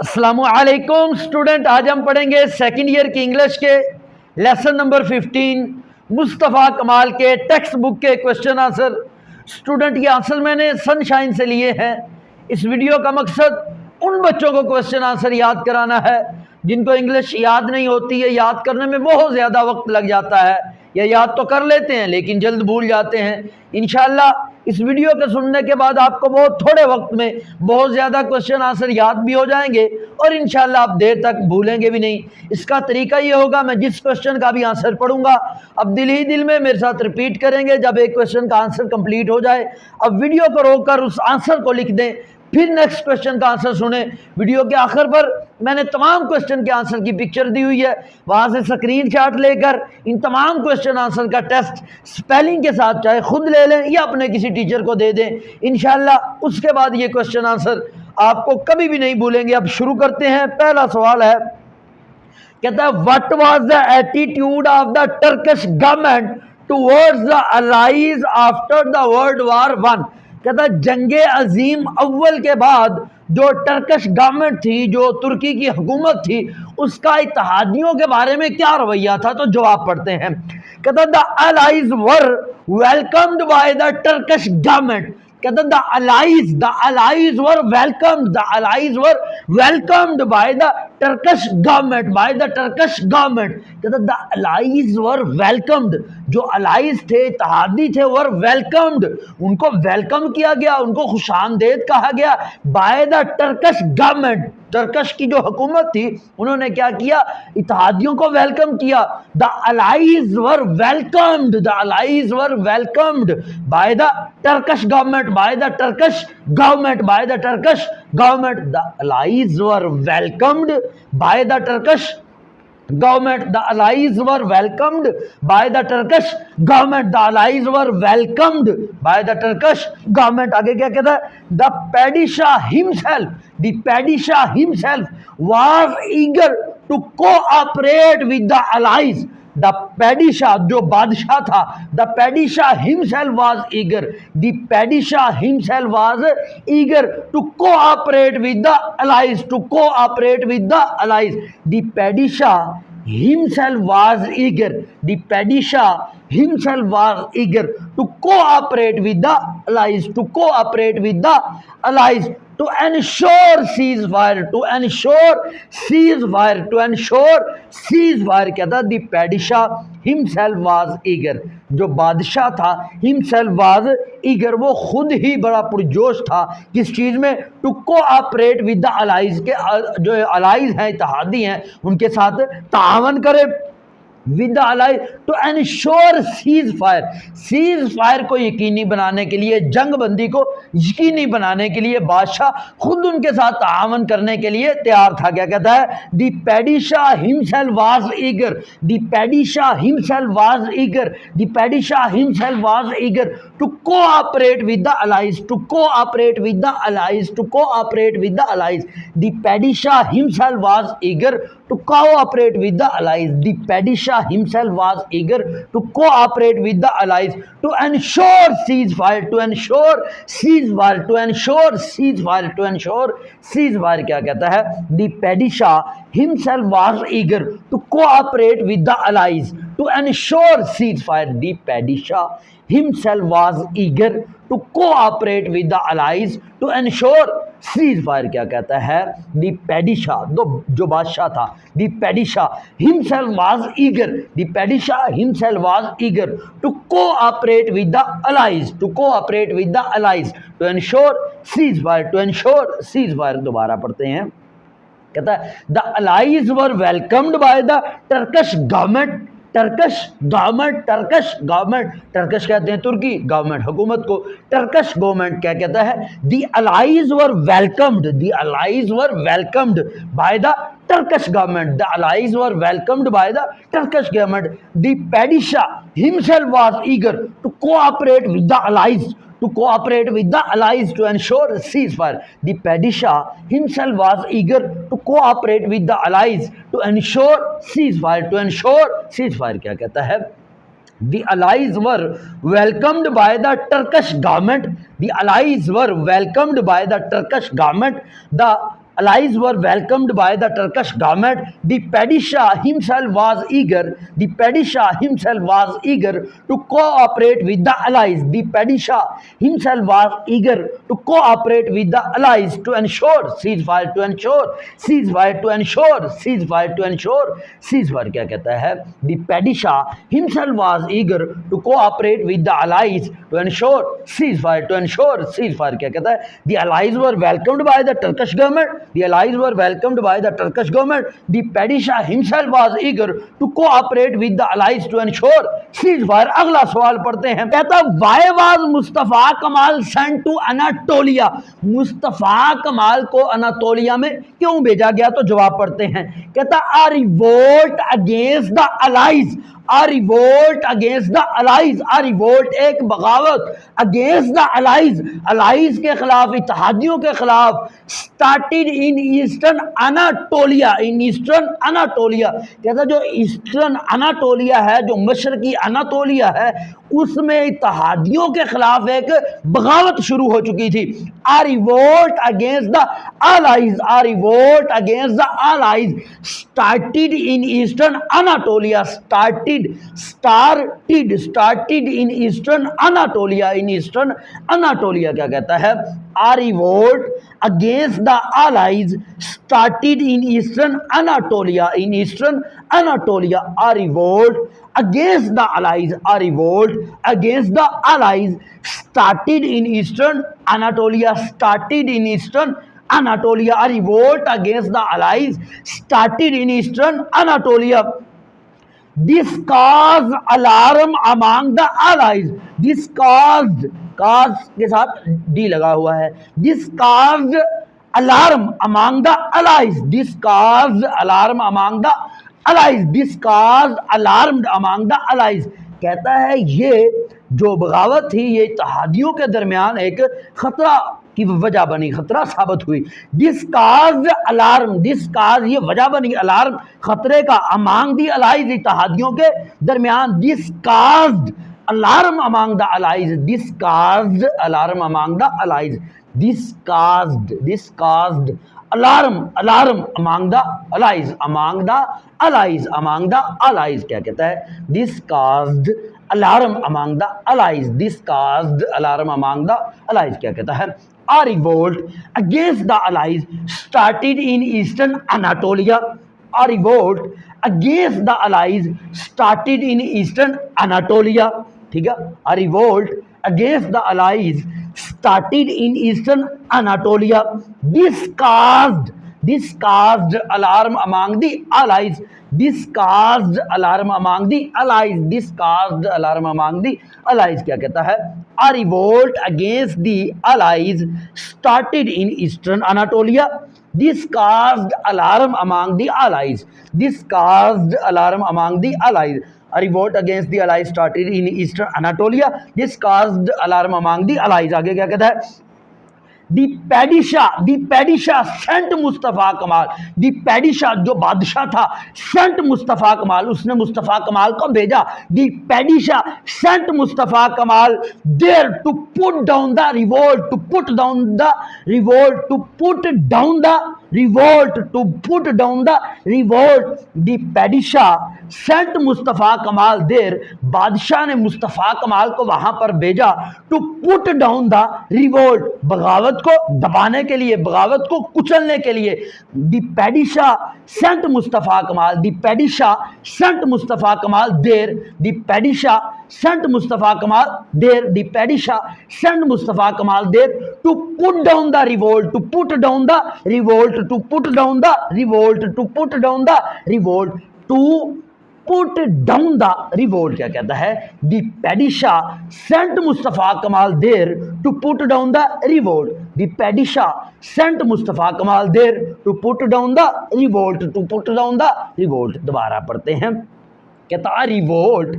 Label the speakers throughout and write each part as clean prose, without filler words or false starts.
Speaker 1: अस्सलामुअलैकुम स्टूडेंट, आज हम पढ़ेंगे सेकंड ईयर की इंग्लिश के लेसन नंबर 15 मुस्तफ़ा कमाल के टेक्स्ट बुक के क्वेश्चन आंसर। स्टूडेंट ये आंसर मैंने सनशाइन से लिए हैं। इस वीडियो का मकसद उन बच्चों को क्वेश्चन आंसर याद कराना है जिनको इंग्लिश याद नहीं होती है, याद करने में बहुत ज़्यादा वक्त लग जाता है, या याद तो कर लेते हैं लेकिन जल्द भूल जाते हैं। इंशाल्लाह इस वीडियो के सुनने के बाद आपको बहुत थोड़े वक्त में बहुत ज़्यादा क्वेश्चन आंसर याद भी हो जाएंगे और इंशाल्लाह आप देर तक भूलेंगे भी नहीं। इसका तरीका ये होगा, मैं जिस क्वेश्चन का भी आंसर पढ़ूंगा अब दिल ही दिल में मेरे साथ रिपीट करेंगे। जब एक क्वेश्चन का आंसर कंप्लीट हो जाए अब वीडियो को रोककर उस आंसर को लिख दें, फिर नेक्स्ट क्वेश्चन का आंसर सुने। वीडियो के आखिर पर मैंने तमाम क्वेश्चन के आंसर की पिक्चर दी हुई है, वहाँ से स्क्रीनशॉट लेकर इन तमाम क्वेश्चन आंसर का टेस्ट स्पेलिंग के साथ चाहे खुद ले लें या अपने किसी टीचर को दे दें। इंशाल्लाह उसके बाद ये क्वेश्चन आंसर आपको कभी भी नहीं भूलेंगे। अब शुरू करते हैं। पहला सवाल है, कहता है what was the attitude of the Turkish government towards the Allies after the World War one. कहता जंगे अजीम अव्वल के बाद जो टर्किश गवर्नमेंट थी, जो तुर्की की हुकूमत थी, उसका इत्तेहादियों के बारे में क्या रवैया था। तो जवाब पढ़ते हैं। कहता the allies were welcomed by the Turkish government. कहता the allies were welcomed, the allies were welcomed by the Turkish government, by the Turkish government. कहता द अलाइज वर वेलकम्ड, जो अलाइज थे, इत्तेहादी थे, वर वेलकम्ड, उनको वेलकम किया गया, उनको खुशामदेद कहा गया bye the Turkish government. Turkish की जो हुकूमत थी उन्होंने क्या किया, इत्तेहादियों को वेलकम किया। The allies were welcomed, the allies were welcomed by the Turkish government, by the Turkish government, by the Turkish government. The allies were welcomed by the Turkish government, the allies were welcomed by the Turkish government, the allies were welcomed by the Turkish government। आगे क्या कहता है, the Padishah himself, the Padishah himself was eager to cooperate with the allies। The padishah जो बादशाह था, the padishah himself was eager, the padishah himself was eager to cooperate with the allies, to cooperate with the allies. The padishah himself was eager, the padishah himself was eager to cooperate with the allies, to cooperate with the allies to ensure ceasefire, to ensure ceasefire, to ensure ceasefire। क्या था, the padishah himself was eager, जो बादशाह था himself was eager, वो खुद ही बड़ा पुरजोश था किस चीज़ में, to cooperate with the Allies, के जो अलाइज हैं, इत्तेहादी हैं, उनके साथ तावन करे with the allies to ensure ceasefire, ceasefire को यकीनी बनाने के लिए, जंग बंदी को यकीनी बनाने के लिए बादशाह खुद उनके साथ तावन करने के लिए तैयार था। क्या कहता है, the padishah himself was eager, the padishah himself was eager, the padishah himself was eager to cooperate with the allies, to cooperate with the allies, to cooperate with the allies. The padishah himself was eager to cooperate with the allies, the padishah himself was eager to cooperate with the allies to ensure ceasefire, to ensure ceasefire, to ensure ceasefire, to ensure ceasefire। क्या कहता है, the padishah himself was eager to cooperate with the allies to ensure ceasefire, the padishah himself was eager to cooperate with the allies to ensure ceasefire। क्या कहता है, the padishah जो बादशाह था, the padishah himself was eager, the padishah himself was eager to cooperate with the allies, to cooperate with the allies to ensure ceasefire, to ensure ceasefire. दोबारा पढ़ते हैं। कहता है the allies were welcomed by the Turkish government, Turkish government, Turkish government, Turkish कहते हैं तुर्की government हुकूमत को, Turkish government क्या कहता है, the allies were welcomed, the allies were welcomed by the Turkish government, the allies were welcomed by the Turkish government. The padishah himself was eager to cooperate with the allies, to cooperate with the allies to ensure ceasefire. The Padishah himself was eager to cooperate with the allies to ensure ceasefire, to ensure ceasefire। क्या कहता है, The allies were welcomed by the Turkish government. The allies were welcomed by the Turkish government. The allies were welcomed by the Turkish government. The Padishah himself was eager. The Padishah himself was eager to cooperate with the allies. The Padishah himself was eager to cooperate with the allies to ensure ceasefire, to ensure ceasefire, to ensure ceasefire, to ensure ceasefire. क्या कहता है? The Padishah himself was eager to cooperate with the allies to ensure ceasefire, to ensure ceasefire. क्या कहता है? The allies were welcomed by the Turkish government. The allies were welcomed by the Turkish government. The Padishah himself was eager to cooperate with the allies to ensure ceasefire. अगला सवाल पढ़ते हैं। कहता why was Mustafa कमाल sent to Anatolia? Mustafa कमाल को Anatolia में क्यों भेजा गया? तो जवाब पढ़ते हैं। कहता a revolt against the allies, a revolt against the allies, a revolt एक बगावत against the allies, allies के खिलाफ, इत्तेहादियों के खिलाफ, started in eastern Anatolia, in eastern Anatolia। कहता जो ईस्टर्न अनाटोलिया है, जो मशरकी अनातोलिया है, उसमें इत्तेहादियों के खिलाफ एक बगावत शुरू हो चुकी थी। a revolt against the allies, a revolt against the allies started in eastern Anatolia, started in eastern Anatolia, in eastern Anatolia। क्या कहता है? a revolt against the allies started in eastern Anatolia, in eastern Anatolia। a revolt against the allies, a revolt against the allies started in eastern Anatolia, started in eastern Anatolia। a revolt against the allies started in eastern Anatolia। This caused alarm among the allies, this caused, cause के साथ D लगा हुआ है। this caused alarm among the allies, this caused alarm among the allies, this caused alarmed among the allies। कहता है ये जो बगावत थी ये इत्तेहादियों के दरमियान एक खतरा की वजह बनी, खतरा साबित हुई। दिस काज अलार्म, दिस काज ये वजह बनी, अलार्म खतरे का, अमांग दी अलाइज इत्तेहादियों के दरमियान। This cause alarm among the Allies, this cause alarm among the Allies, this caused alarm, alarm among the Allies, among the Allies, among the Allies. क्या कहता है? This caused alarm among the Allies, this caused alarm among the Allies. क्या कहता है? A revolt against the allies started in eastern Anatolia. A revolt against the allies started in eastern Anatolia. ठीक है? A revolt against the allies started in eastern Anatolia. This caused alarm among the allies, this caused alarm among the allies, this caused alarm among the allies। क्या कहता है? A revolt against the allies started in eastern Anatolia. This caused alarm among the allies, this caused alarm among the allies। A revolt against the allies started in eastern Anatolia, this caused alarm among the allies। आगे क्या कहता है? The Padishah sent Mustafa कमाल, the Padishah जो बादशाह था, sent Mustafa कमाल, उसने मुस्तफ़ा कमाल को भेजा। The Padishah sent मुस्तफ़ा कमाल there to put down the revolt, to put down the revolt, to put down the revolt, to put down the revolt। The Padishah sent Mustafa कमाल there, बादशाह ने मुस्तफ़ा कमाल को वहां पर भेजा to put down the revolt, बगावत को दबाने के लिए, बगावत को कुचलने के लिए। The Padishah sent मुस्तफ़ा कमाल, the Padishah sent मुस्तफ़ा कमाल there, the Padishah sent Mustafa कमाल there, the Padishah sent Mustafa कमाल there to put down the revolt, to put down the revolt, to put down the revolt, to put down the revolt, to put down the revolt। क्या कहता है? The Padishah sent Mustafa कमाल there to put down the revolt, the Padishah sent Mustafa कमाल there to put down the revolt, to put down the revolt। दोबारा पढ़ते हैं। कहता है revolt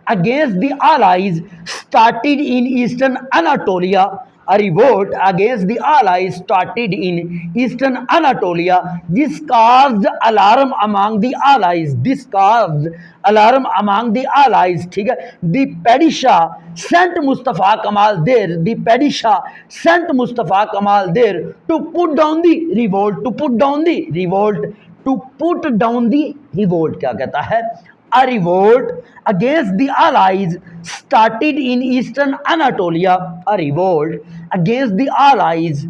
Speaker 1: against the allies started in eastern Anatolia, a revolt against the allies started in eastern Anatolia. This caused alarm among the allies. This caused alarm among the allies. ठीक है, the Padishah sent Mustafa Kamal there. The Padishah sent Mustafa Kamal there to put down the revolt. To put down the revolt. To put down the revolt क्या कहता है? A revolt against the allies started in eastern Anatolia. A revolt against the allies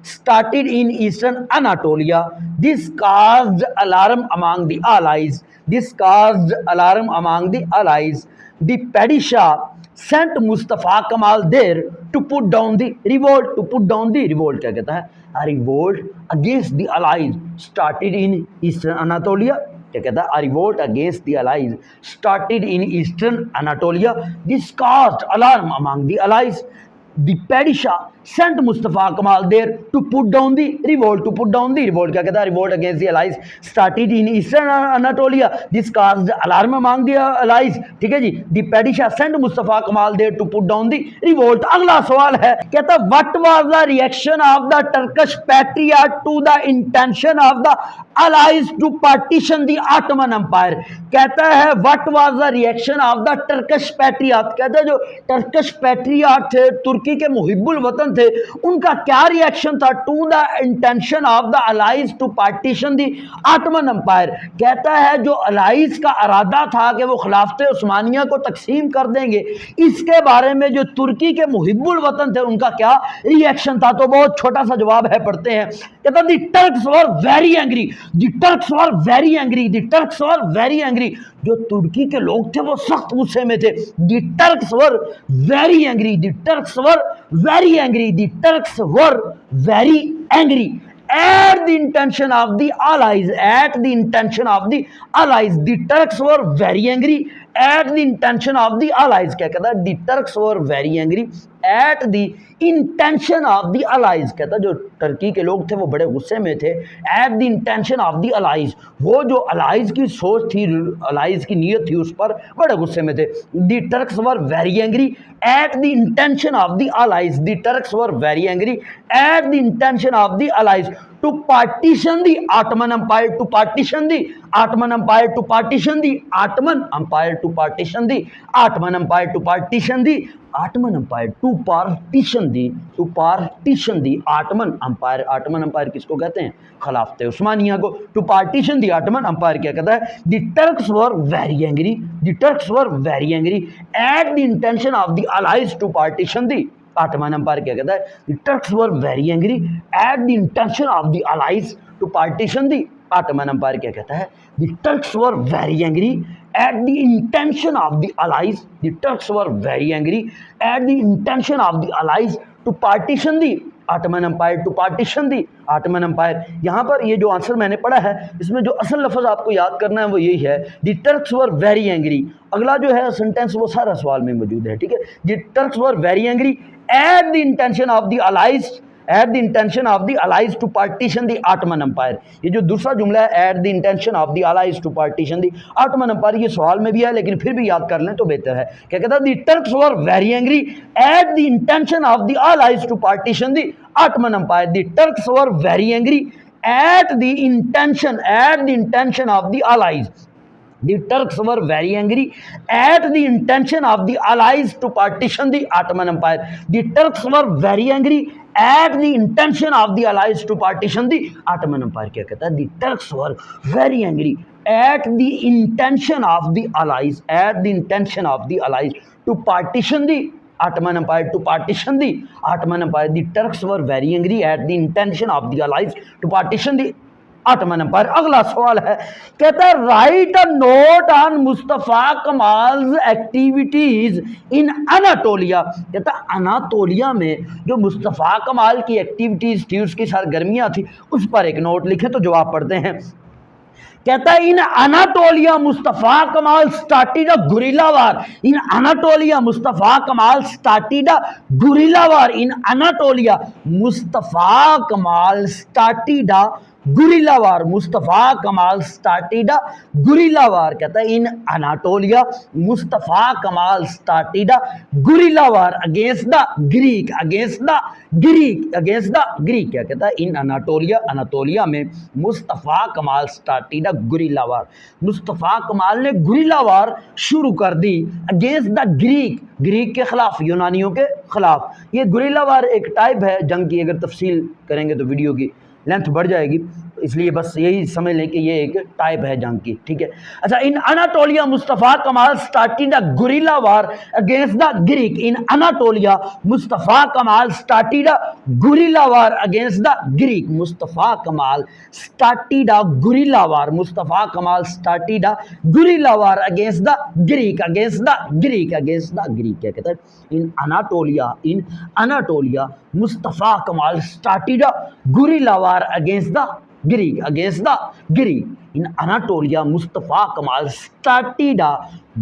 Speaker 1: started in eastern Anatolia. This caused alarm among the allies. This caused alarm among the allies. The Padishah sent Mustafa Kamal there to put down the revolt. To put down the revolt क्या कहता है? A revolt against the allies started in eastern Anatolia. क्या कहता है? A revolt against the allies started in eastern Anatolia. This caused alarm among the allies. The Padishah sent Mustafa Kamal there to put down the revolt. To put down the revolt क्या कहता है? Revolt against the allies started in eastern Anatolia. This caused alarm among the allies. ठीक है जी. The Padishah sent Mustafa Kamal there to put down the revolt. अगला सवाल है, कहता है what was the reaction of the Turkish patriot to the intention of the allies to partition the Ottoman Empire. कहता है what was the reaction of the Turkish patriot. कहता है जो Turkish patriot थे, तुर्की के मुहिब्बुल वतन थे, उनका क्या रिएक्शन था to the intention of the allies to partition the Ottoman Empire. कहता है जो अलाइज का इरादा था कि वो खिलाफत उस्मानिया को तकसीम कर देंगे, इसके बारे में जो तुर्की के मुहिब्बुल वतन थे उनका क्या रिएक्शन था. तो बहुत छोटा सा जवाब है, पढ़ते हैं. कहता the Turks were very angry. The Turks were very angry. The Turks were very angry. जो तुर्की के लोग थे वो सख्त गुस्से में थे. The Turks were very angry. The Turks were very angry. The Turks were very angry at the intention of the allies. At the intention of the allies. The Turks were very angry at the intention of the allies. क्या कहता है? The Turks were very angry at the intention of the allies. कहता है जो Turkey के लोग थे वो बड़े गुस्से में थे. at the intention of the allies. वो जो allies की सोच थी, allies की नीयत थी, उस पर बड़े गुस्से में थे. the Turks were very angry at the intention of the allies. the Turks were very angry at the intention of the allies to partition the Ottoman Empire. To partition the Ottoman Empire. To partition the Ottoman Empire. To partition the Ottoman Empire. To partition the Ottoman Empire. To partition the Ottoman Empire. Ottoman Empire किसको कहते हैं? खिलाफत उस्मानिया को. To partition the Ottoman Empire क्या कहता है? The Turks were very angry. The Turks were very angry at the intention of the allies to partition the Ottoman Empire. क्या कहता है? The Turks were very angry at the intention of the allies to partition the Ottoman Empire. क्या कहता है? The Turks were very angry at the intention of the allies. The Turks were very angry at the intention of the allies to partition the Ottoman Empire. To partition the Ottoman Empire. यहाँ पर ये जो answer मैंने पढ़ा है, इसमें जो असल लफ्ज़ आपको याद करना है वो यही है, The Turks were very angry. अगला जो है सेंटेंस वो सारा सवाल में मौजूद है. ठीक है. The Turks were very angry at the intention of the allies. At the intention of the allies to partition the Ottoman Empire. ये जो दूसरा जुमला है, at the intention of the allies to partition the Ottoman Empire, ये सवाल में भी है लेकिन फिर भी याद कर लें तो बेहतर है. क्या कहता है? The Turks were very angry at the intention of the allies to partition the Ottoman Empire. The Turks were very angry at the intention of the allies. The Turks were very angry at the intention of the allies to partition the Ottoman Empire. The Turks were very angry at the intention of the allies to partition the Ottoman Empire. क्या कहता है? The Turks were very angry at the intention of the allies to partition the Ottoman Empire. To partition the Ottoman Empire. The Turks were very angry at the intention of the allies to partition the Ottoman Empire. अगला सवाल है, कहता है write a note on Mustafa Kemal's activities in Anatolia. कहता है Anatolia में जो मुस्तफा कमाल की एक्टिविटीज थी, उसकी सरगर्मियां थी, उस पर एक नोट लिखे. तो जवाब पढ़ते हैं. कहता है in Anatolia Mustafa Kemal started a guerrilla war. In Anatolia Mustafa Kemal started a guerrilla war. In Anatolia Mustafa Kemal started a guerrilla war, Mustafa Kemal started a guerrilla वार, कहता है in Anatolia Mustafa Kemal started a guerrilla war against the Greek, against the Greek, against the Greek, क्या कहता है in Anatolia, Anatolia में Mustafa Kemal started a guerrilla war, Mustafa कमाल ने guerrilla वार शुरू कर दी अगेंस्ट द ग्रीक, ग्रीक के खिलाफ, यूनानियों के खिलाफ। ये गुरिल्ला वार एक टाइप है जंग की, अगर तफसील करेंगे तो वीडियो की लेंथ बढ़ जाएगी, इसलिए बस यही समझ लें कि ये एक टाइप है जंग की, ठीक है। अच्छा, इन Anatolia Mustafa Kemal starting the guerrilla war against the Greek, in Anatolia Mustafa Kemal starting the guerrilla war against the Greek, Mustafa Kemal starting the guerrilla war, Mustafa Kemal starting the guerrilla war against the Greek, against the Greek, against the Greek, क्या कहता है in Anatolia Mustafa Kemal starting the guerrilla war against the Greek, against the Greek, in Anatolia Mustafa Kemal started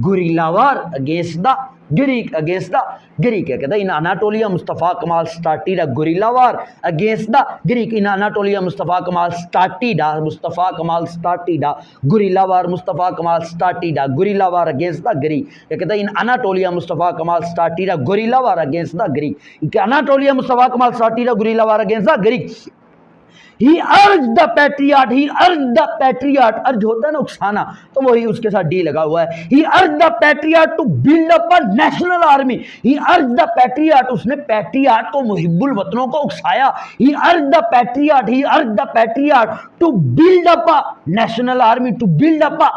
Speaker 1: guerrilla war against the Greek, against the Greek, क्या कहता है in Anatolia Mustafa Kemal started guerrilla war against the Greek, in Anatolia Mustafa Kemal started, Mustafa Kemal started guerrilla war, Mustafa Kemal started guerrilla war against the Greek, क्या कहता है in Anatolia Mustafa Kemal started guerrilla war against the Greek, Anatolia Mustafa Kemal started guerrilla war against the Greek. He urged the patriarch, he urged the patriarch, अर्ज होता है ना उकसाना, तो वही उसके साथ डी लगा हुआ है। He urged the patriarch to build up a national army, he urged the patriarch, उसने पैट्रियार्ट को, मुहिब्बुल वतनों को उकसाया। He urged the patriarch, he urged the patriarch to build up a national army, to build up a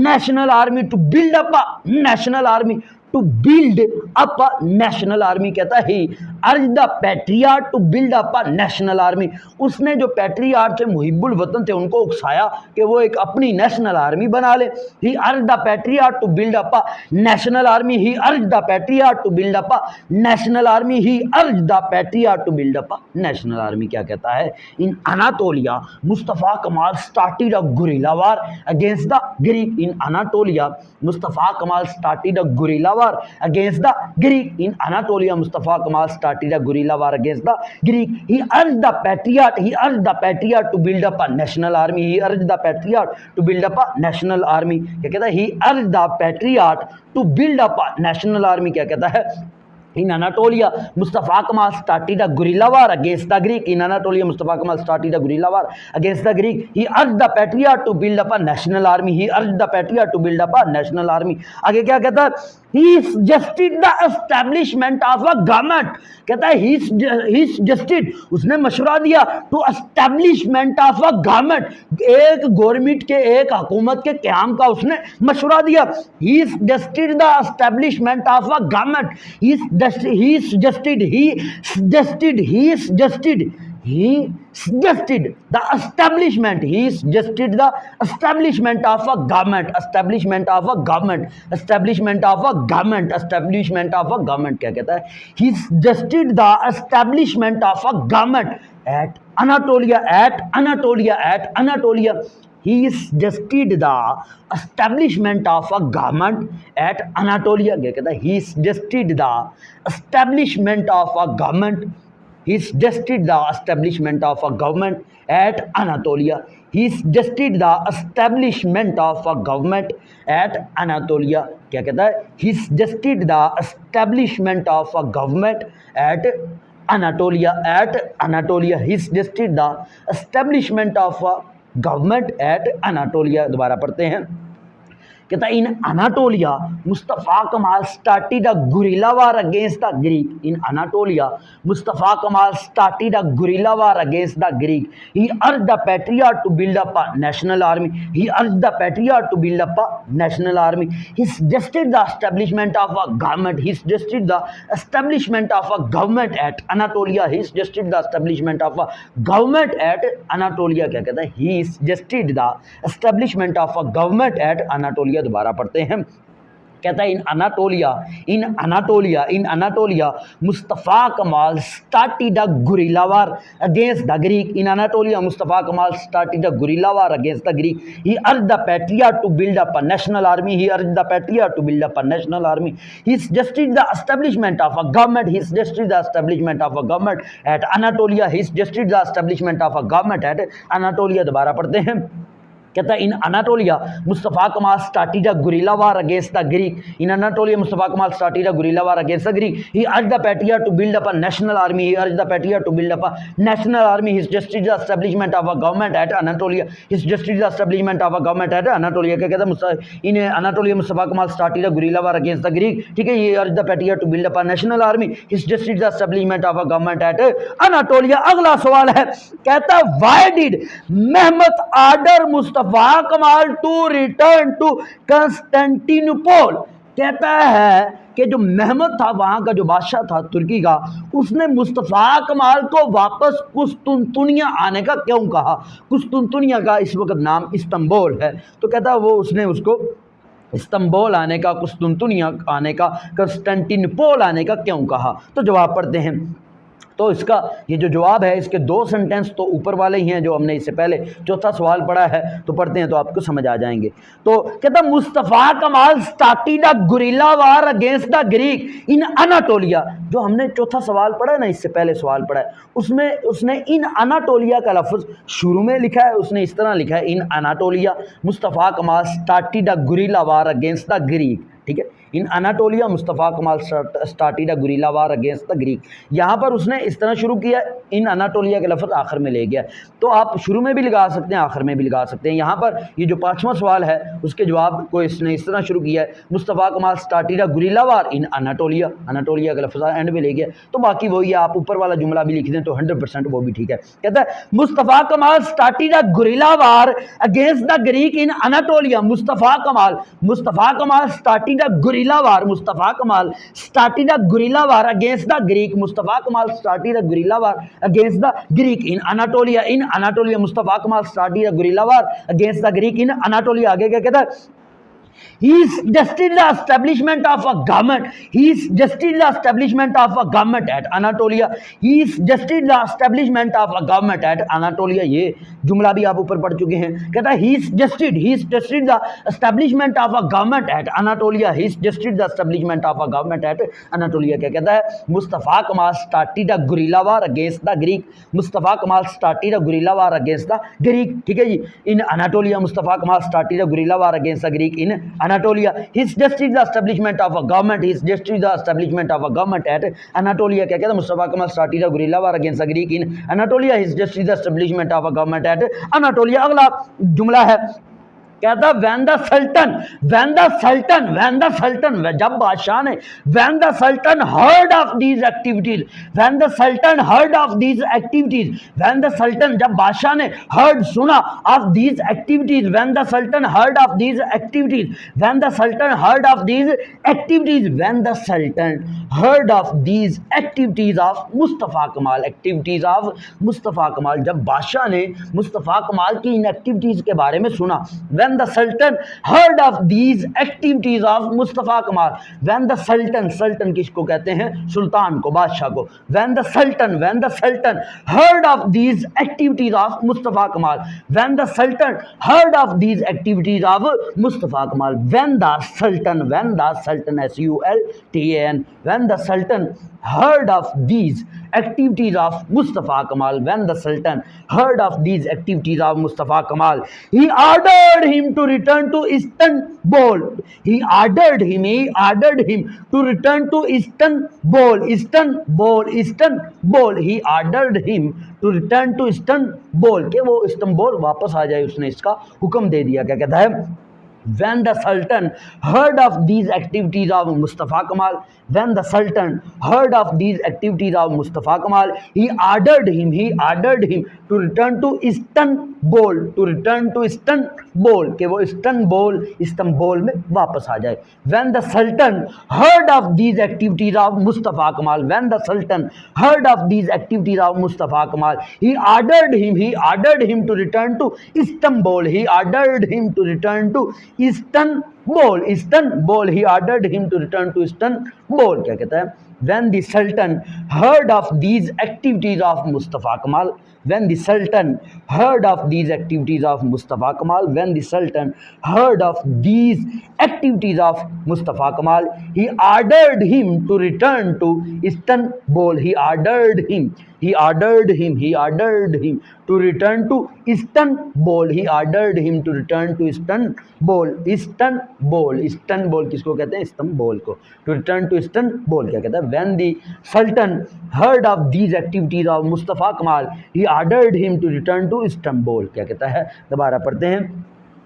Speaker 1: national army, to build up a national army, to build up a national army, कहता है he urged the patriot to build up a national army, उसने जो पैट्रियार्ट थे, मुहिब्बुल वतन थे, उनको उकसाया कि वो एक अपनी नेशनल आर्मी बना ले। He urged the patriot to build up a national army, he urged the patriot to build up a national army, he urged the patriot to build up a national army, क्या कहता है in Anatolia Mustafa Kemal started a guerrilla war against the Greek, in Anatolia Mustafa Kemal started a guerrilla war against the Greek. In Anatolia, Mustafa Kemal started a guerrilla war against the Greek. He urged the patriarch to build up a national army. He urged the patriarch to build up a national army. क्या कहता है? He urged the patriarch to build up a national army. क्या कहता है? In Anatolia, Mustafa Kemal started a guerrilla war against the Greek. In Anatolia, Mustafa Kemal started a guerrilla war against the Greek. He urged the patriarch to build up a national army. He urged the patriarch to build up a national army. आगे क्या कहता है? He suggested the establishment of a government. कहता है he suggested, उसने मशवरा दिया to establishment of a government. एक गवर्नमेंट के, एक हुकूमत के क़याम का उसने मशवरा दिया. He suggested the establishment of a government. He suggested the establishment. He suggested the establishment of a government. Establishment of a government. Establishment of a government. Establishment of a government. क्या कहता है? He suggested the establishment of a government at Anatolia. At Anatolia. At Anatolia. He suggested the establishment of a government at Anatolia. क्या कहता है? He suggested the establishment of a government. He suggested the establishment of a government at Anatolia. He suggested the establishment of a government at Anatolia. क्या कहता है? He suggested the establishment of a government at Anatolia. At Anatolia. He suggested the establishment of a government at Anatolia. दोबारा पढ़ते हैं. कहता है in Anatolia Mustafa Kemal started a guerrilla war against the Greek. In Anatolia Mustafa Kemal started a guerrilla war against the Greek. He urged the patriarch to build up a national army. He urged the patriarch to build up a national army. He suggested the establishment of a government. He suggested the establishment of a government at Anatolia. He suggested the establishment of a government at Anatolia. क्या कहता है? ही suggested the establishment of a government at Anatolia. दोबारा पढ़ते हैं. कहता है in Anatolia Mustafa Kemal started a guerrilla war against the Greek. In Anatolia Mustafa Kemal started a guerrilla war against the Greek. He urged the patriot to build up a national army. He suggested the establishment of a government at Anatolia। दोबारा पढ़ते हैं। कहता है in Anatolia Mustafa Kemal started a guerrilla war against the Greek. In Anatolia Mustafa Kemal started a guerrilla war against the Greek. He urged the patriot to build up a national army. He suggested the establishment of a government at Anatolia। क्या कहता है in Anatolia Mustafa Kemal started a guerrilla war against the Greek. ठीक है, ये urged the patriot to build up a national army. He suggested the establishment of a government at Anatolia। अगला सवाल है, कहता है व्हाई डिड मेहमत आर्डर मुस्तफ़ा कमाल to return to कंस्टेंटिनोपल। कहता है कि जो मेहमत था, वहां का जो बादशाह था तुर्की का, उसने मुस्तफ़ा कमाल को वापस कुस्तुनतुनिया आने का क्यों कहा। कुस्तुनतुनिया का इस वक्त नाम इस्तांबुल है, तो कहता है वो उसने उसको इस्तांबुल आने का, कुस्तुनतुनिया आने का, कंस्टेंटिनोपल आने का क्यों कहा। तो जवाब पढ़ते हैं। तो इसका ये जो जवाब है, इसके दो सेंटेंस तो ऊपर वाले ही हैं जो हमने इससे पहले चौथा सवाल पढ़ा है, तो पढ़ते हैं तो आपको समझ आ जाएंगे। तो कहता Mustafa Kemal started a guerrilla war against the Greek in Anatolia. जो हमने चौथा सवाल पढ़ा है ना, इससे पहले सवाल पढ़ा है, उसमें उसने इन अनाटोलिया का लफ्ज़ शुरू में लिखा है। उसने इस तरह लिखा है in Anatolia Mustafa Kemal started a guerrilla war against the Greek. ठीक है, in Anatolia Mustafa Kemal started a guerrilla war against the Greek. यहाँ पर उसने इस तरह शुरू किया, इन अनाटोलिया के लफ्ज़ आखिर में ले गया। तो आप शुरू में भी लगा सकते हैं, आखिर में भी लगा सकते हैं। यहाँ पर ये जो पाँचवां सवाल है, उसके जवाब को इसने इस तरह शुरू किया है, Mustafa Kemal started a guerrilla war in Anatolia. Anatolia का लफ्ज़ एंड में ले गया। तो बाकी वही है, आप ऊपर वाला जुमला भी लिख दें तो 100% वो भी ठीक है। कहता है Mustafa Kemal started a guerrilla war against the Greek in Anatolia. Mustafa Kemal started a guerrilla war. Mustafa Kemal started a guerrilla war against the Greek. Mustafa Kemal started a guerrilla war against the Greek in Anatolia. Mustafa Kemal started a guerrilla war against the Greek in Anatolia. आगे क्या कहता है, he suggested the establishment of a government at Anatolia। ये जुमला भी आप ऊपर पढ़ चुके हैं। कहता है he suggested the establishment of a government at Anatolia। क्या कहता है, Mustafa Kemal started a guerrilla war against the Greek. Mustafa Kemal started a guerrilla war against the Greek. ठीक है जी, in Anatolia Mustafa Kemal started a guerrilla war against the Greek in Anatolia। He suggested the establishment of a government at Anatolia। क्या कहता है, Mustafa Kemal started a guerrilla war against the Greek in Anatolia। He suggested the establishment of a government at Anatolia। अगला जुमला है, कहता when the sultan जब बादशाह ने when the sultan heard of these activities जब बादशाह ने heard सुना of these activities when the sultan heard of these activities of Mustafa कमाल जब बादशाह ने मुस्तफ़ा कमाल की इन एक्टिविटीज के बारे में सुना। when the sultan heard of these activities of Mustafa कमाल। when the sultan किसको कहते हैं, सुल्तान को, बादशाह को। when the sultan heard of these activities of Mustafa कमाल। when the sultan heard of these activities of Mustafa कमाल। when the sultan SULTAN when the sultan heard of these activities of Mustafa Kamal when the Sultan heard of these activities of Mustafa Kamal, he ordered him to return to Istanbul। He ordered him to return to Istanbul। He ordered him to return to Istanbul कि वो Istanbul वापस आ जाए, उसने इसका हुक्म दे दिया। क्या कहता है, when the Sultan heard of these activities of Mustafa Kamal he ordered him to return to Istanbul कि वो इस्तांबुल में वापस आ जाए। when the Sultan heard of these activities of Mustafa Kamal he ordered him to return to Istanbul Istanbul, Istanbul, he ordered him to return to Istanbul. क्या कहता है, when the sultan heard of these activities of Mustafa Kemal, when the sultan heard of these activities of Mustafa Kemal, when the sultan heard of these activities of Mustafa Kemal, he ordered him to return to Istanbul, he ordered him to return to Istanbul, he ordered him to return to Istanbul, Istanbul किसको कहते हैं, Istanbul को, to return to Istanbul। क्या कहता है, when the sultan heard of these activities of Mustafa Kemal, he ordered him to return to Istanbul। क्या कहता है, दोबारा पढ़ते हैं।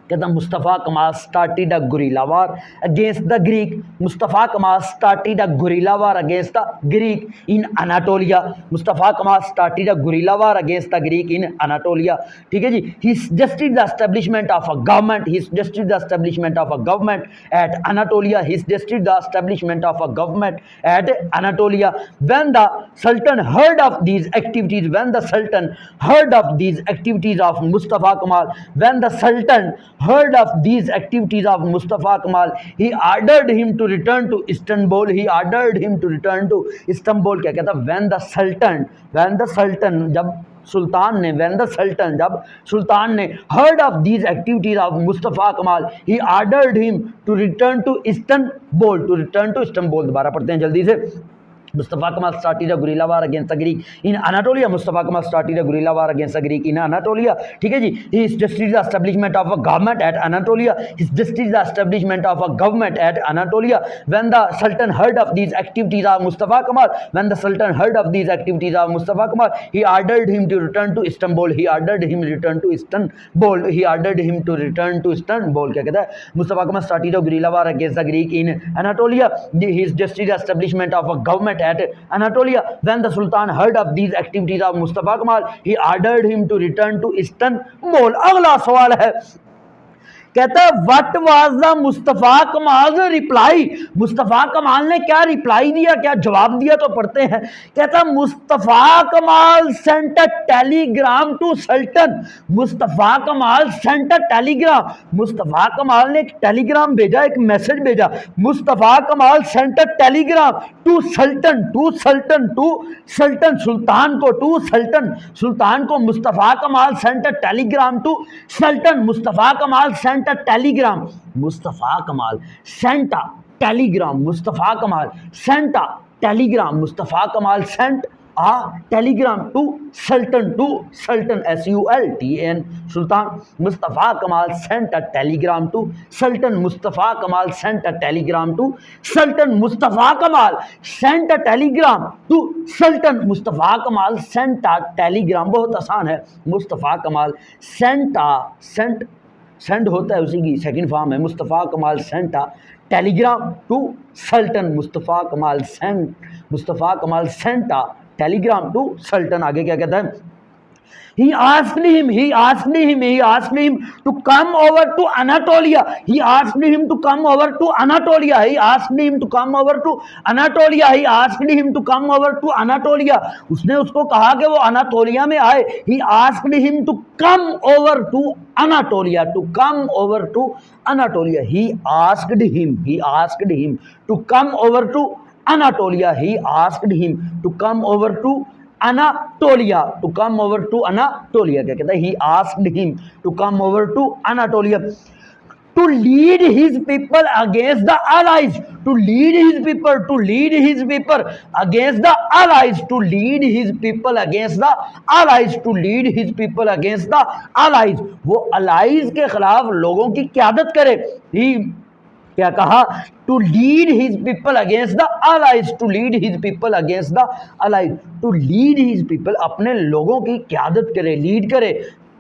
Speaker 1: कहता मुस्तफ़ा कमाल started a guerrilla war against the Greek, Mustafa कमाल started a guerrilla war against the Greek in Anatolia, Mustafa कमाल started a guerrilla war against the Greek in Anatolia। ठीक है जी। he suggested the establishment of a government, he suggested the establishment of a government at Anatolia, he suggested the establishment of a government at Anatolia। when the sultan heard of these activities, when the sultan heard of these activities of Mustafa Kemal, when the sultan heard of these activities of Mustafa Kemal, he ordered him to return to Istanbul, he ordered him to return to Istanbul। क्या कहता, when the sultan जब सुल्तान ने, when the sultan जब सुल्तान ने heard of these activities of Mustafa Kemal, he ordered him to return to Istanbul, to return to Istanbul। दोबारा पढ़ते हैं जल्दी से। Mustafa Kemal started a guerrilla war against the Greek in Anatolia, Mustafa Kemal started a guerrilla war against the Greek in Anatolia। ठीक है जी। he suggested the establishment of a government at Anatolia, he suggested the establishment of a government at Anatolia। when the sultan heard of these activities of Mustafa Kemal, when the sultan heard of these activities of Mustafa Kemal, he ordered him to return to Istanbul, he ordered him to return to Istanbul, he ordered him to return to Istanbul। क्या कहता है, Mustafa Kemal started a guerrilla war against the Greek in Anatolia, he suggested the establishment of a government at Anatolia। when the sultan heard of these activities of Mustafa Kemal, he ordered him to return to Istanbul। अगला सवाल है, कहता है what was the Mustafa कमाल reply, Mustafa कमाल ने क्या reply दिया, क्या जवाब दिया, तो पढ़ते हैं। कहता है Mustafa Kemal sent a telegram to sultan, Mustafa Kemal sent a Telegram, Mustafa कमाल ने एक टेलीग्राम भेजा, एक मैसेज भेजा। Mustafa Kemal sent a telegram to sultan, to sultan, to sultan सुल्तान को, टू सल्टन सुल्तान को। Mustafa Kemal sent a telegram to sultan, Mustafa Kemal sent a telegram, Mustafa Kemal sent a telegram, Mustafa Kemal sent a telegram, Mustafa Kemal sent a telegram to Sultan, to Sultan, S-U-L-T-A-N, Sultan। Mustafa Kemal sent a telegram to Sultan, Mustafa Kemal sent a telegram to Sultan, Mustafa Kemal sent a telegram to Sultan, Mustafa Kemal sent a telegram, बहुत आसान है। Mustafa Kemal sent a, send होता है उसी की second form है। Mustafa Kemal sent a telegram to sultan, Mustafa Kemal sent a telegram to sultan. आगे क्या कहता है, he asked him to come over to Anatolia, he asked him to come over to Anatolia, he asked him to come over to Anatolia, he asked him to come over to Anatolia। उसने उसको कहा कि वो Anatolia में आए। he asked him to come over to Anatolia, to come over to Anatolia, he asked him to come over to Anatolia, he asked him to come over to Anatolia, to come over to Anatolia। क्या कहता है, he asked him to come over to Anatolia to lead his people against the allies, to lead his people against the allies, to lead his people against the allies, to lead his people against the allies। वो allies के खिलाफ लोगों की क़यादत करे। he क्या कहा, to lead his people against the allies, to lead his people against the allies, to lead his people अपने लोगों की क़यादत करे, लीड करे।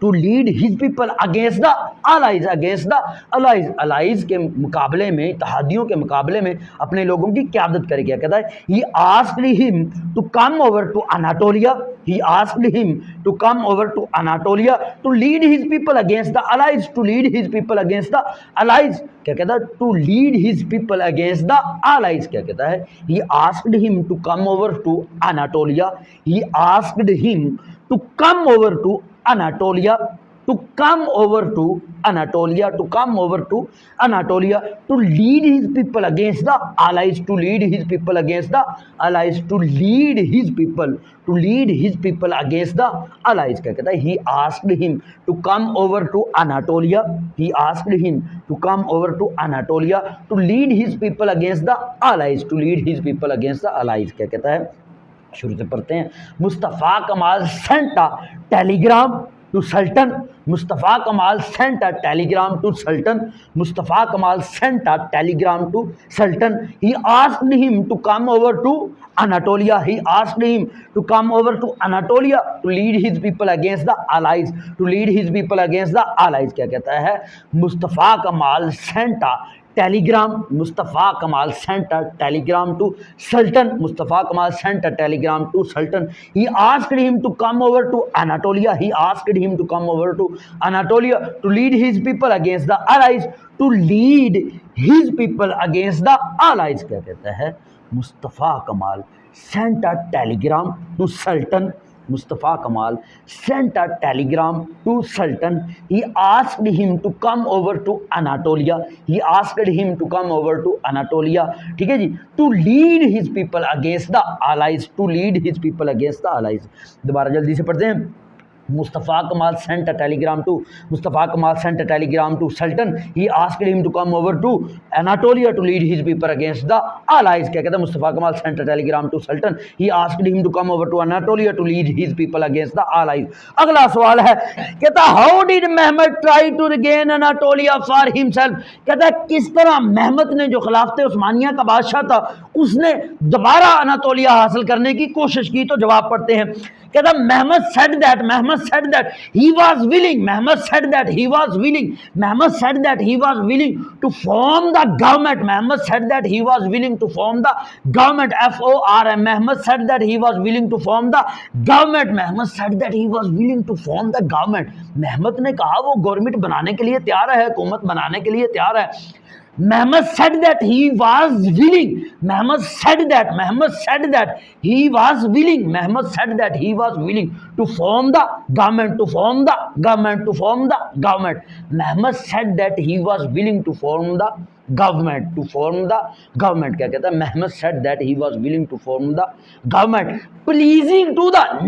Speaker 1: To lead his people against the Allies, against the Allies, Allies के मुकाबले में, इत्तेहादियों के मुकाबले में अपने लोगों की क़यादत करे। क्या कहता है, he asked him to come over to Anatolia, he asked him to come over to Anatolia to lead his people against the allies, to lead his people against the allies। क्या कहता है, to lead his people against the allies। क्या कहता है, he asked him to come over to Anatolia, he asked him to come over to Anatolia to come over to Anatolia, to come over to Anatolia, to lead his people against the allies, to lead his people against the allies, to lead his people, to lead his people against the allies. क्या कहता है? He asked him to come over to Anatolia, he asked him to come over to Anatolia, to lead his people against the allies, to lead his people against the allies. क्या कहता है? शुरू से पढ़ते हैं. मुस्तफ़ा कमाल sent a telegram to Sultan. Mustafa Kamal sent a telegram to Sultan. Mustafa Kamal sent a telegram to Sultan. He asked him to come over to Anatolia. He asked him to come over to Anatolia to lead his people against the allies. To lead his people against the allies. क्या कहता है? Mustafa Kamal sent a telegram. Mustafa Kamal sent a telegram to Sultan. Mustafa Kamal sent a telegram to Sultan. He asked him to come over to Anatolia. He asked him to come over to Anatolia to lead his people against the allies. To lead his people against the allies. क्या कहता है? Mustafa Kamal sent a telegram to Sultan. Mustafa Kamal sent a telegram to Sultan. He asked him to come over to Anatolia. He asked him to come over to Anatolia. ठीक है जी? To lead his people against the allies. To lead his people against the allies. दोबारा जल्दी से पढ़ते हैं. Mustafa Kamal sent a telegram to Sultan. He asked him to come over to Anatolia to lead his people against the allies. क्या कहता है? Mustafa Kamal sent a telegram to Sultan. He asked him to come over to Anatolia to lead his people against the allies. अगला सवाल है, कहता how did Mehmet try to regain Anatolia for himself? कहता है किस तरह महमद ने जो खिलाफत उस्मानिया का बादशाह था उसने दोबारा अनातोलिया हासिल करने की कोशिश की. तो जवाब पढ़ते हैं. कहता Mehmet said that he was willing. Mehmet said that he was willing to form the government. Mehmet said that he was willing to form the government. FORM. Mehmet said that he was willing to form the government. Mehmet said that he was willing to form the government. Mehmet ने कहा वो government बनाने के लिए तैयार है, हुकूमत बनाने के लिए तैयार है. Mehmet said that he was willing. Mehmet said that he was willing. Mehmet said that he was willing to form the government. Mehmet said that he was willing to form the government. क्या कहता है? Mehmet said that he was willing to form the government, pleasing to the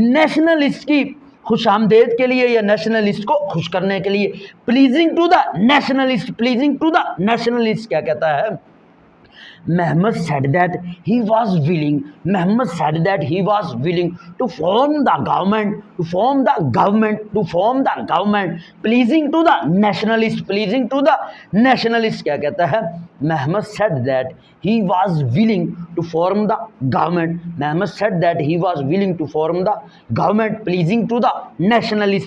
Speaker 1: nationalist की खुश आमदेद के लिए या nationalist को खुश करने के लिए. प्लीजिंग टू द नेशनलिस्ट क्या कहता है? Mehmet said that he was willing to form the government, pleasing to the nationalist. क्या कहता है?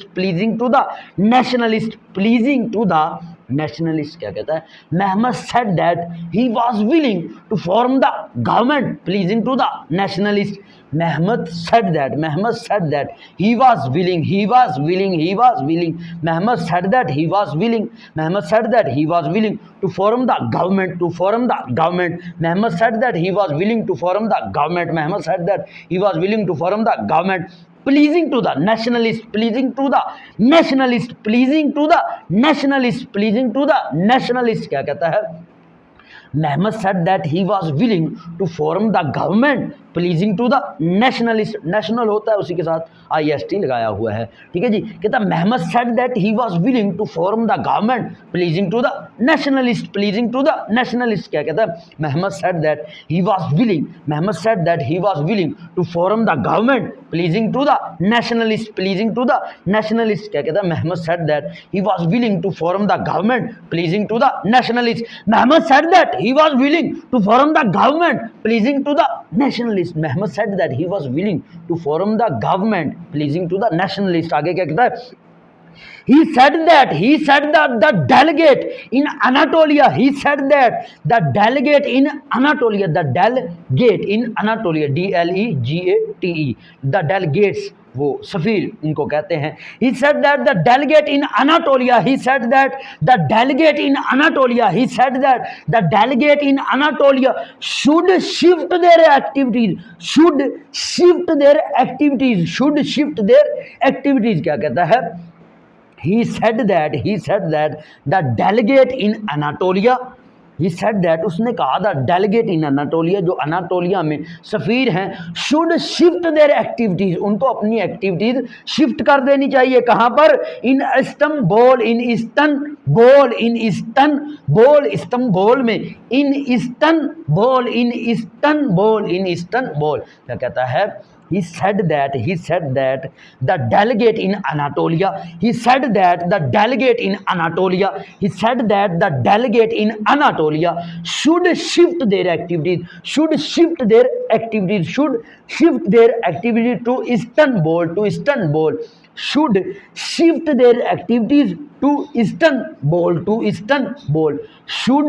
Speaker 1: Mehmet said that he was willing to form the government. Pleasing to the nationalist. क्या कहता है? Mehmet said that he was willing to form the government, pleasing to the nationalist. Mehmet said that he was willing. Mehmet said that he was willing to form the government. Mehmet said that he was willing to form the government, pleasing to the nationalist. क्या कहता है? Mehmet said that he was willing to form the government, pleasing to the nationalist. national होता है उसी के साथ IST लगाया हुआ है. ठीक है जी? कहता Mehmet said that he was willing to form the government, pleasing to the nationalist. क्या कहता है? Mehmet said that he was willing to form the government, pleasing to the nationalist. क्या कहता है? Mehmet said that he was willing to form the government, pleasing to the nationalist. Mehmet said that he was willing to form the government, pleasing to the nationalist. Mehmet said that he was willing to form the government, pleasing to the nationalist. आगे क्या कहता है? He said that the delegate in Anatolia, he said that the delegate in Anatolia, DLEGATE, the delegates, वो सफीर उनको कहते हैं. He said that the delegate in Anatolia, he said that the delegate in Anatolia, he said that the delegate in Anatolia should shift their activities, क्या कहता है? He said that the delegate in Anatolia, he said that, उसने कहा था delegate इन Anatolia, जो Anatolia में सफ़ीर हैं, should shift there activities, उनको अपनी एक्टिविटीज़ शिफ्ट कर देनी चाहिए. कहाँ पर? इन इस्तांबुल में, इन इस्तांबुल क्या कहता है? He said that the delegate in Anatolia, should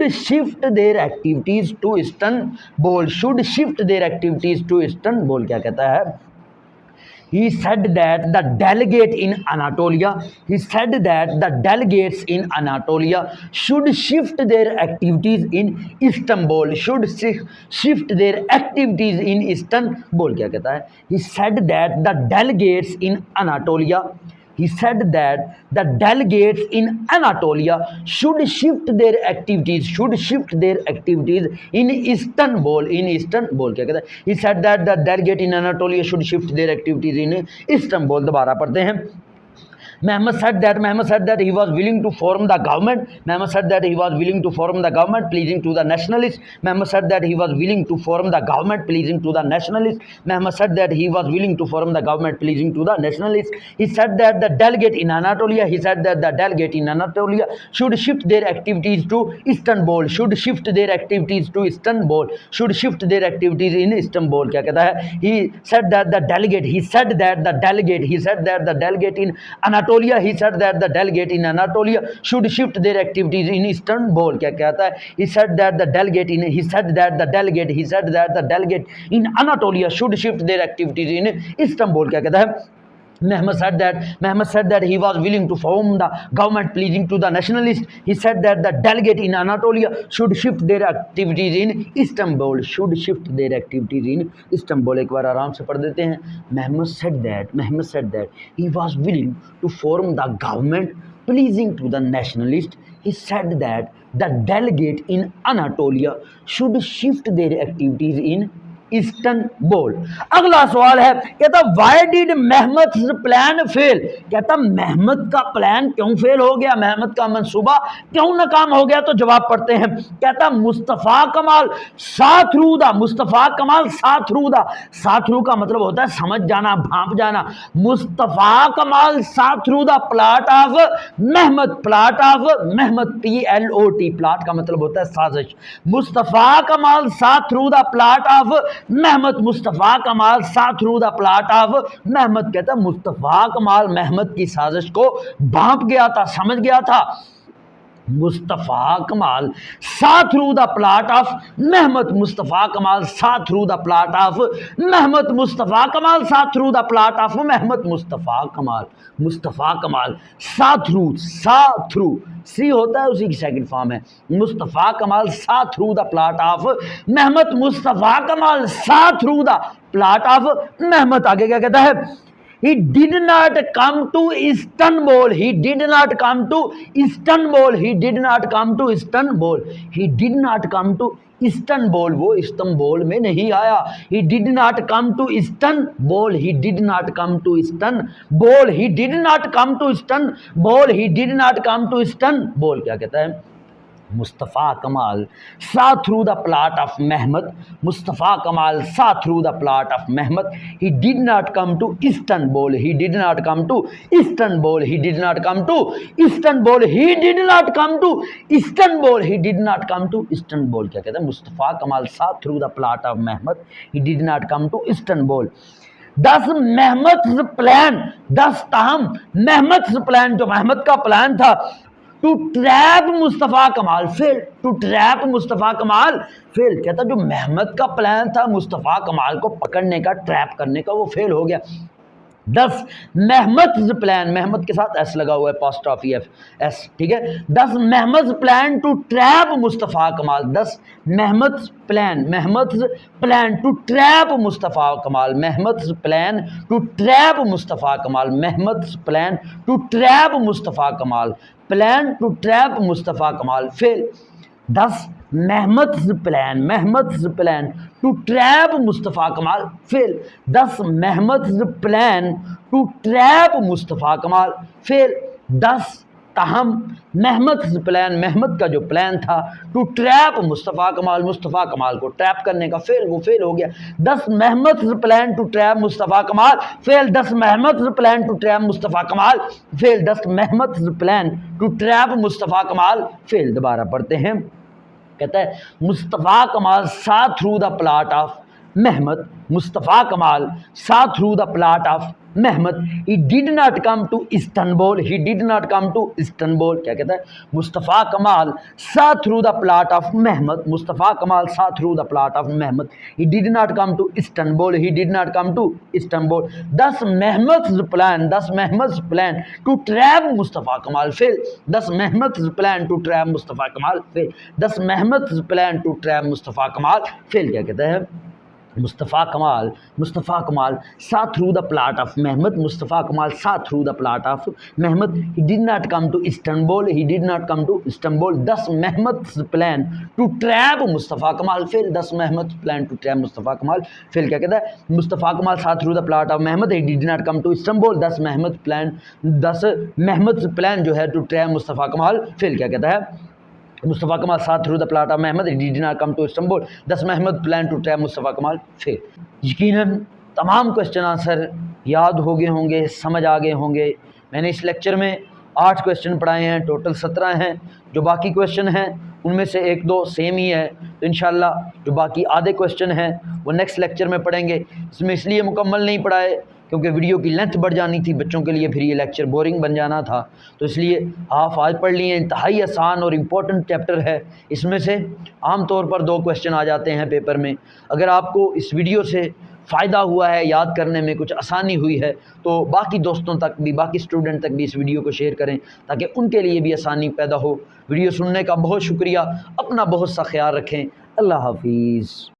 Speaker 1: shift their activities to Istanbul, should shift their activities to Istanbul, क्या कहता है? He said that the delegate in Anatolia, should shift their activities in Istanbul, क्या कहता है? He said that the delegates in Anatolia, should shift their activities in Istanbul, क्या कहता है? He said that the delegate in Anatolia should shift their activities in Istanbul. दोबारा पढ़ते हैं. Mehmet said that he was willing to form the government. Pleasing to the nationalists. Mehmet said that he was willing to form the government pleasing to the nationalists. He said that the delegate in Anatolia, should shift their activities to Istanbul, in Istanbul. क्या कहता है? He said that the delegate in Anatolia, he said that the delegate in Anatolia should shift their activities in Istanbul. क्या कहता है? He said that the delegate in Anatolia should shift their activities in Istanbul. क्या कहता है? Mehmet said that he was willing to form the government pleasing to the nationalists. He said that the delegate in Anatolia should shift their activities in Istanbul. एक बार आराम से पढ़ देते हैं. Mehmet said that he was willing to form the government pleasing to the nationalists. He said that the delegate in Anatolia should shift their activities in Istanbul. अगला सवाल है, कहता why did Mehmed plan fail. कहता Mehmed का plan क्यों fail हो गया, Mehmed का मंसूबा क्यों नाकाम हो गया? तो जवाब पढ़ते हैं. कहता मुस्तफ़ा कमाल साथरूदा, साथरू का मतलब होता है समझ जाना, भांप जाना. Mustafa Kemal saw through the plot of Mehmed, PLOT, plot का मतलब होता है साजिश. Mustafa Kemal saw through the plot of Mehmed, Mustafa Kemal saw through the plot of Mehmed. कहता मुस्तफ़ा कमाल मेहमद की साजिश को भांप गया था, समझ गया था. Mustafa Kemal saw through the plot of Mehmed, Mustafa Kemal saw through the plot of Mehmed, Mustafa Kemal saw through the plot of Mehmed. Mustafa Kemal saw through सी होता है, उसी की सेकंड फॉर्म है. Mustafa Kemal saw through the plot of Mehmed, Mustafa Kemal saw through the plot of Mehmed. आगे क्या कहता है? He did not come to Istanbul. He did not come to Istanbul. वो इस्तांबुल में नहीं आया. He did not come to Istanbul. क्या कहता है? Mustafa Kemal saw through the plot of Mehmed, Mustafa Kemal saw through the plot of Mehmed. He did not come to Istanbul, he did not come to Istanbul, he did not come to Istanbul, he did not come to Istanbul, he did not come to Istanbul. क्या कहते हैं? Mustafa Kemal saw through the plot of Mehmed, he did not come to Istanbul. दस Mehmed's plan, दस ताहम महमद्स plan, जो महमद का plan था to trap Mustafa Kemal fail, to trap Mustafa Kemal fail. कहता जो महमद का प्लान था मुस्तफ़ा कमाल को पकड़ने का, ट्रैप करने का, वो फेल हो गया। 10 महमद्स प्लान, महमद के साथ एस लगा हुआ है, अपोस्ट्रोफी एफ एस, ठीक है। 10 Mehmed's plan to trap Mustafa Kemal, 10 Mehmed's plan, Mehmed's plan to trap Mustafa Kemal, Mehmed's plan to trap Mustafa Kemal, Mehmed's plan to trap Mustafa Kemal, plan to trap Mustafa Kemal fail. 10 Mehmed's plan, Mehmed's plan to trap Mustafa Kemal fail. 10 Mehmed's plan to trap Mustafa Kemal fail. 10 ताहम महमद्स plan, Mahmad का जो plan था to trap Mustafa कमाल, Mustafa कमाल को trap करने का fail, वो फेल हो गया। 10 Mehmed's plan to trap Mustafa Kemal fail. 10 Mehmed's plan to trap Mustafa Kemal fail. 10 Mehmed's plan to trap Mustafa Kemal fail. दोबारा पढ़ते हैं। कहता है Mustafa Kemal saw through the plot of Mehmed, Mustafa Kemal saw through the plot of Mehmed, he did not come to Istanbul, he did not come to Istanbul. क्या कहता है Mustafa Kemal saw through the plot of Mehmed, Mustafa Kemal saw through the plot of Mehmed, he did not come to Istanbul, he did not come to Istanbul. 10 Mehmed's plan, 10 Mehmed's plan to trap Mustafa Kemal fail. 10 Mehmed's plan to trap Mustafa Kemal fail. 10 Mehmed's plan to trap Mustafa Kemal fail. क्या कहता है Mustafa कमाल, Mustafa Kemal saw through the plot of Mehmed, Mustafa Kemal saw through the plot of Mehmed, he did not come to Istanbul, he did not come to Istanbul. 10 Mehmed's plan to trap Mustafa Kemal fail. 10 Mehmed's plan to trap Mustafa Kemal fail. क्या कहता है Mustafa Kemal saw through the plot of Mehmed, he did not come to Istanbul. 10 Mehmed plan, 10 Mehmed's plan जो है to trap Mustafa Kemal fail. क्या कहता है Mustafa Kemal saw through the plot of Mehmed, he did not come to Istanbul. 10 Mehmed plan to trap Mustafa Kemal fail. यकीनन तमाम question answer याद हो गए होंगे, समझ आ गए होंगे। मैंने इस लेक्चर में 8 क्वेश्चन पढ़ाए हैं, टोटल 17 हैं। जो बाकी क्वेश्चन हैं उनमें से 1-2 सेम ही है, तो इंशाल्लाह जो बाकी आधे क्वेश्चन हैं वो नेक्स्ट लेक्चर में पढ़ेंगे। इसमें इसलिए मुकम्मल नहीं पढ़ाए क्योंकि वीडियो की लेंथ बढ़ जानी थी बच्चों के लिए, फिर ये लेक्चर बोरिंग बन जाना था, तो इसलिए हाफ आज पढ़ लिए। इंतहाई आसान और इम्पोर्टेंट चैप्टर है। इसमें से आम तौर पर 2 क्वेश्चन आ जाते हैं पेपर में। अगर आपको इस वीडियो से फ़ायदा हुआ है, याद करने में कुछ आसानी हुई है, तो बाकी दोस्तों तक भी, बाकी स्टूडेंट तक भी इस वीडियो को शेयर करें ताकि उनके लिए भी आसानी पैदा हो। वीडियो सुनने का बहुत शुक्रिया। अपना बहुत सा ख्याल रखें। अल्लाह हाफिज़।